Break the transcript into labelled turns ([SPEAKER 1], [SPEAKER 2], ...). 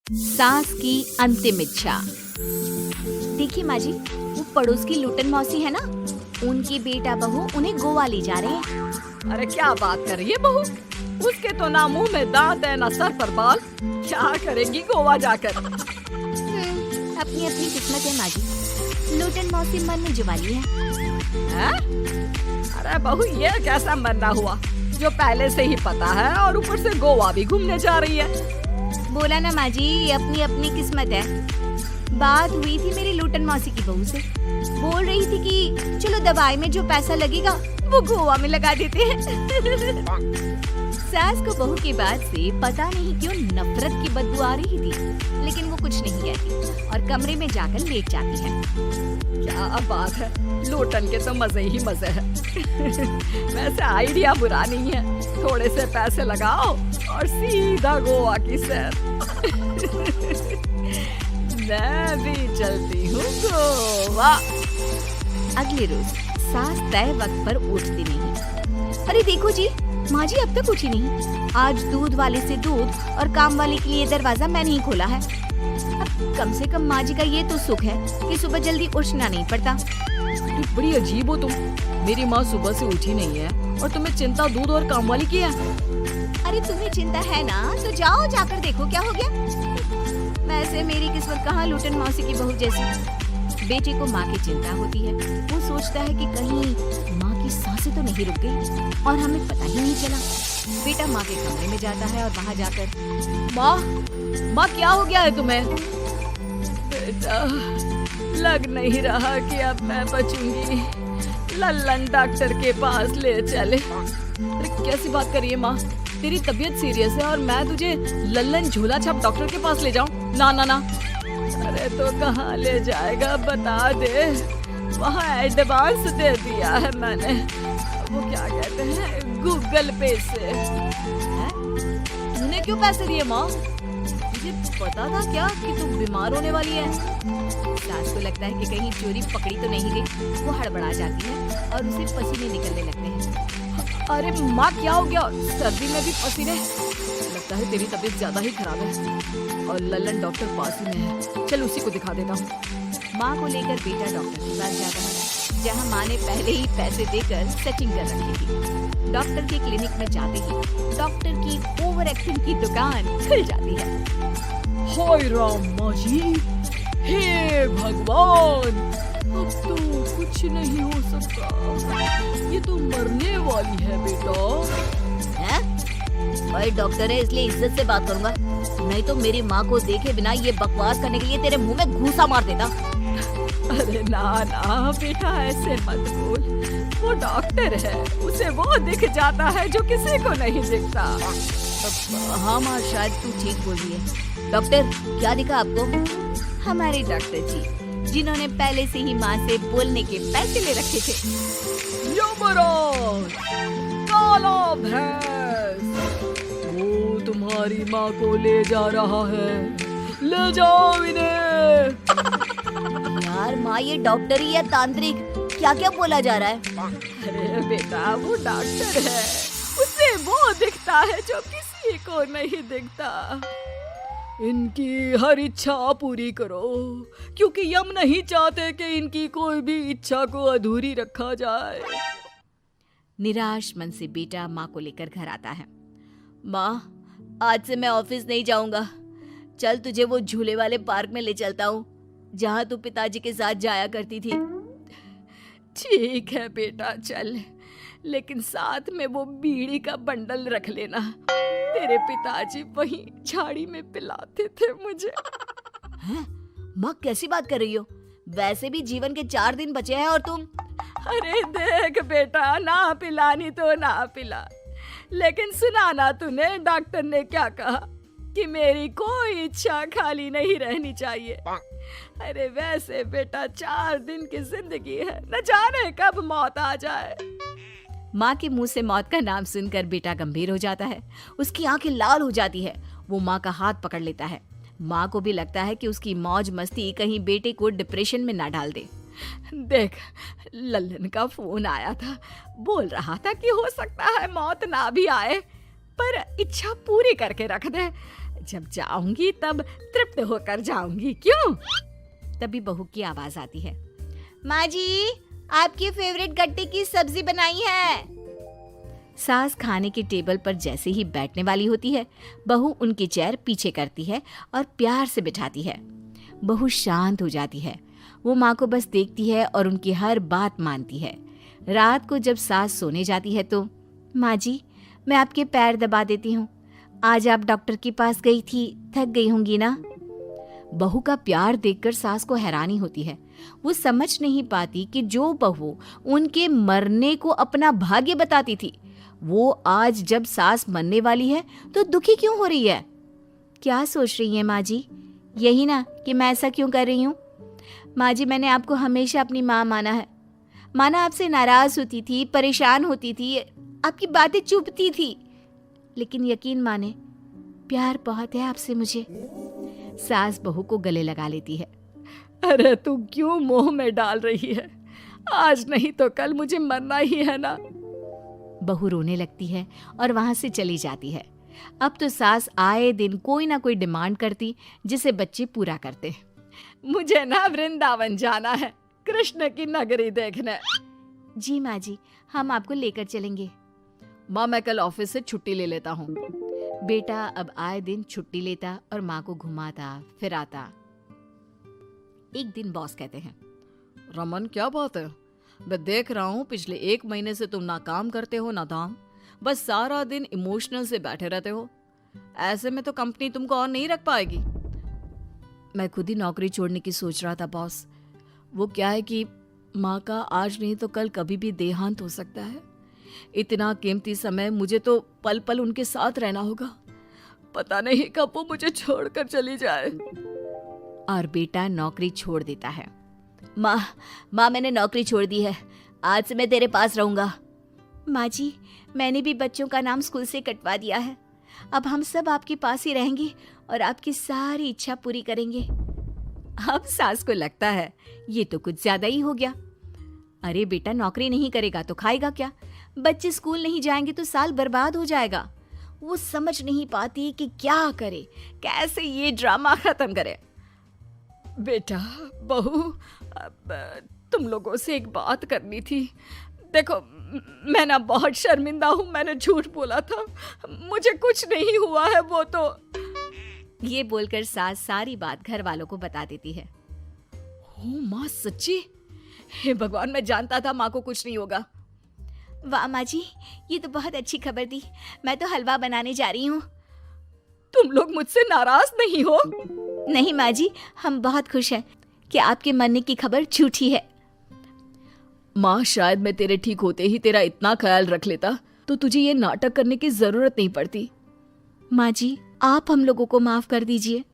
[SPEAKER 1] सास की अंतिम इच्छा। देखिए माँ जी, वो पड़ोस की लूटन मौसी है ना, उनकी बेटा बहू उन्हें गोवा ले जा रहे हैं।
[SPEAKER 2] अरे क्या बात कर रही है बहू, उसके तो ना मुंह में दांत है ना सर पर बाल, क्या करेंगी गोवा जाकर।
[SPEAKER 1] अपनी अपनी किस्मत है माँ जी, लूटन मौसी मन में जुवाली है।
[SPEAKER 2] अरे बहू, ये कैसा मरना हुआ जो पहले से ही पता है और ऊपर से गोवा भी घूमने जा रही है।
[SPEAKER 1] बोला ना माँ जी, अपनी अपनी किस्मत है। बात हुई थी मेरी लूटन मौसी की बहू से, बोल रही थी कि चलो दवाई में जो पैसा लगेगा वो गोवा में लगा देते हैं। सास को बहू की बात से पता नहीं क्यों नफरत की बदबू आ रही थी, लेकिन वो कुछ नहीं कहती और कमरे में जाकर लेट जाती है।
[SPEAKER 2] क्या बात है, लूटन के तो मजे ही मजे है। वैसे आइडिया बुरा नहीं है, थोड़े से पैसे लगाओ और सीधा गोवा की सैर। मैं भी चलती हूँ गोवा।
[SPEAKER 1] अगले रोज सास तय वक्त पर उठती नहीं। अरे देखो जी, माँ जी अब तक उठी नहीं। आज दूध वाले से दूध और काम वाले के लिए दरवाजा मैंने ही खोला है। अब कम से कम माँ जी का ये तो सुख है कि सुबह जल्दी उठना नहीं पड़ता।
[SPEAKER 2] तो बड़ी अजीब हो तुम, मेरी माँ सुबह से उठी नहीं है और तुम्हें चिंता दूध और काम वाली की है।
[SPEAKER 1] अरे तुम्हें चिंता है ना, तो जाओ जाकर देखो क्या हो गया। वैसे मेरी किस्मत कहाँ लूटन मौसी की बहू जैसी। बेटे को माँ की चिंता होती है, वो सोचता है कि कहीं माँ की सांसें तो नहीं रुक गई और हमें पता ही नहीं चला। बेटा माँ के कमरे में जाता है और वहाँ जाकर
[SPEAKER 2] माँ क्या हो गया है तुम्हें? बेटा, लग नहीं रहा कि अब मैं बचूंगी, लल्लन डॉक्टर के पास ले चले। अरे कैसी बात कर रही है माँ, तेरी तबीयत सीरियस है और मैं तुझे लल्लन झोला छाप डॉक्टर के पास ले जाऊं? ना ना ना। अरे तो कहाँ ले जाएगा बता दे, वहाँ एडवांस दे दिया है मैंने, वो क्या कहते हैं गूगल पे से। तूने क्यों पैसे दिए माँ? मुझे पता था क्या कि तू बीमार होने वाली है।
[SPEAKER 1] सास को लगता है कि कहीं चोरी पकड़ी तो नहीं गई। वो हड़बड़ा जाती है और उसे पसीने निकलने लगते हैं।
[SPEAKER 2] अरे माँ क्या हो गया, सर्दी में भी पसीने? लगता है तेरी तबीयत ज्यादा ही खराब है और लल्लन डॉक्टर पास ही में है, चल उसी को दिखा देता हूँ।
[SPEAKER 1] माँ को लेकर बेटा डॉक्टर के पास जाता है, जहाँ माँ ने पहले ही पैसे देकर सेटिंग कर रखी थी। डॉक्टर के क्लिनिक में जाते ही डॉक्टर की ओवर एक्टिंग की दुकान खुल जाती है।
[SPEAKER 2] हाय राम माँ जी, हे भगवान, अब तो कुछ नहीं हो सकता, ये तो मरने वाली है बेटा।
[SPEAKER 1] हैं? भाई डॉक्टर है इसलिए इज्जत से बात करूंगा, नहीं तो मेरी माँ को देखे बिना ये बकवास करने के लिए तेरे मुंह में घूंसा मार देता।
[SPEAKER 2] अरे ना ना बेटा, ऐसे मत बोल, वो डॉक्टर है, उसे वो दिख जाता है जो किसी को नहीं दिखता।
[SPEAKER 1] हाँ माँ, शायद तू ठीक बोल रही है। डॉक्टर क्या दिखा आपको? हमारे डॉक्टर जी, जिन्होंने पहले से ही माँ से बोलने के पैसे ले रखे थे।
[SPEAKER 2] यमराज, काला भैंस, वो तुम्हारी माँ को ले जा रहा है, ले जाओ इन्हें।
[SPEAKER 1] यार माँ, ये डॉक्टर ही या तांत्रिक, क्या क्या बोला जा रहा है?
[SPEAKER 2] अरे बेटा, वो डॉक्टर है, उसे वो दिखता है जो किसी को नहीं दिखता। इनकी हर इच्छा पूरी करो, क्योंकि यम नहीं चाहते कि इनकी कोई भी इच्छा को अधूरी रखा जाए।
[SPEAKER 1] निराश मन से बेटा माँ को लेकर घर आता है। माँ, आज से मैं ऑफिस नहीं जाऊंगा, चल तुझे वो झूले वाले पार्क में ले चलता हूँ जहाँ तू पिताजी के साथ जाया करती थी।
[SPEAKER 2] ठीक है बेटा चल, लेकिन साथ में वो बीड़ी का बंडल रख लेना, तेरे पिताजी वहीं झाड़ी में पिलाते थे मुझे।
[SPEAKER 1] हैं? माँ कैसी बात कर रही हो? वैसे भी जीवन के 4 दिन बचे हैं और तुम।
[SPEAKER 2] अरे देख बेटा, ना पिलानी तो ना पिला, लेकिन सुना ना तूने डॉक्टर ने क्या कहा कि मेरी कोई इच्छा खाली नहीं रहनी चाहिए। अरे वैसे बेटा 4 दिन की जिंदगी है, न जाने कब मौत आ जाए।
[SPEAKER 1] माँ के मुंह से मौत का नाम सुनकर बेटा गंभीर हो जाता है, उसकी आंखें लाल हो जाती है। वो माँ का हाथ पकड़ लेता है। माँ को भी लगता है कि उसकी मौज मस्ती कहीं बेटे को डिप्रेशन में ना डाल दे।
[SPEAKER 2] देख, लल्लन का फोन आया था, बोल रहा था कि हो सकता है मौत ना भी आए, पर इच्छा पूरी करके रख दे। जब जाऊंगी तब तृप्त होकर जाऊंगी, क्यों?
[SPEAKER 1] तभी बहू की आवाज आती है, माँ जी आपकी फेवरेट गट्टे की सब्जी बनाई है। सास खाने के टेबल पर जैसे ही बैठने वाली होती है, बहू उनकी चेयर पीछे करती है और प्यार से बिठाती है। बहू शांत हो जाती है। वो माँ को बस देखती है और उनकी हर बात मानती है। रात को जब सास सोने जाती है तो, माँ जी मैं आपके पैर दबा देती हूँ, आज आप डॉक्टर के पास गई थी, थक गई होंगी ना। बहू का प्यार देखकर सास को हैरानी होती है। वो समझ नहीं पाती कि जो बहू उनके मरने को अपना भाग्य बताती थी, वो आज जब सास मरने वाली है तो दुखी क्यों हो रही है। क्या सोच रही है माँ जी? यही ना कि मैं ऐसा क्यों कर रही हूँ। माँ जी मैंने आपको हमेशा अपनी माँ माना है। माना आपसे नाराज होती थी, परेशान होती थी, आपकी बातें चुभती थी, लेकिन यकीन माने प्यार बहुत है आपसे मुझे। सास बहू को गले लगा लेती है।
[SPEAKER 2] अरे तू क्यों मोह में डाल रही है? आज नहीं तो कल मुझे मरना ही है ना।
[SPEAKER 1] बहू रोने लगती है और वहां से चली जाती है। अब तो सास आए दिन कोई ना कोई डिमांड करती जिसे बच्चे पूरा करते।
[SPEAKER 2] मुझे ना वृंदावन जाना है, कृष्ण की नगरी देखने।
[SPEAKER 1] जी माँ जी हम आपको लेकर चलेंगे।
[SPEAKER 2] माँ मैं कल ऑफिस से छुट्टी ले लेता हूँ।
[SPEAKER 1] बेटा अब आए दिन छुट्टी लेता और माँ को घुमाता फिराता। एक दिन बॉस कहते हैं,
[SPEAKER 2] रमन क्या बात है? मैं देख रहा हूँ पिछले 1 महीने से तुम ना काम करते हो ना दाम, बस सारा दिन इमोशनल से बैठे रहते हो। ऐसे में तो कंपनी तुमको और नहीं रख पाएगी।
[SPEAKER 1] मैं खुद ही नौकरी छोड़ने की सोच रहा था बॉस।
[SPEAKER 2] वो क्या है कि माँ का आज नहीं तो कल कभी भी देहांत हो सकता है। इतना कीमती समय मुझे तो पल पल उनके साथ रहना होगा। पता नहीं कब वो मुझे छोड़कर चली जाए।
[SPEAKER 1] और बेटा नौकरी छोड़ देता है। माँ मैंने नौकरी छोड़ दी है, आज से मैं तेरे पास रहूंगा। माँ जी मैंने भी बच्चों का नाम स्कूल से कटवा दिया है, अब हम सब आपके पास ही रहेंगे और आपकी सारी इच्छा पूरी करेंगे। अब सास को लगता है ये तो कुछ ज्यादा ही हो गया। अरे बेटा नौकरी नहीं करेगा तो खाएगा क्या? बच्चे स्कूल नहीं जाएंगे तो साल बर्बाद हो जाएगा। वो समझ नहीं पाती कि क्या करे, कैसे ये ड्रामा खत्म करे।
[SPEAKER 2] बेटा बहू तुम लोगों से एक बात करनी थी। देखो मैं ना बहुत शर्मिंदा हूँ, मैंने झूठ बोला था, मुझे कुछ नहीं हुआ है। वो तो
[SPEAKER 1] ये बोलकर सास सारी बात घर वालों को बता देती है।
[SPEAKER 2] ओ माँ सच्ची? हे भगवान मैं जानता था माँ को कुछ नहीं होगा।
[SPEAKER 1] वाह माँ जी ये तो बहुत अच्छी खबर दी, मैं तो हलवा बनाने जा रही हूँ।
[SPEAKER 2] तुम लोग मुझसे नाराज नहीं हो?
[SPEAKER 1] नहीं माँ जी हम बहुत खुश हैं कि आपके मरने की खबर झूठी है।
[SPEAKER 2] माँ शायद मैं तेरे ठीक होते ही तेरा इतना ख्याल रख लेता तो तुझे ये नाटक करने की जरूरत नहीं पड़ती।
[SPEAKER 1] माँ जी आप हम लोगों को माफ कर दीजिए।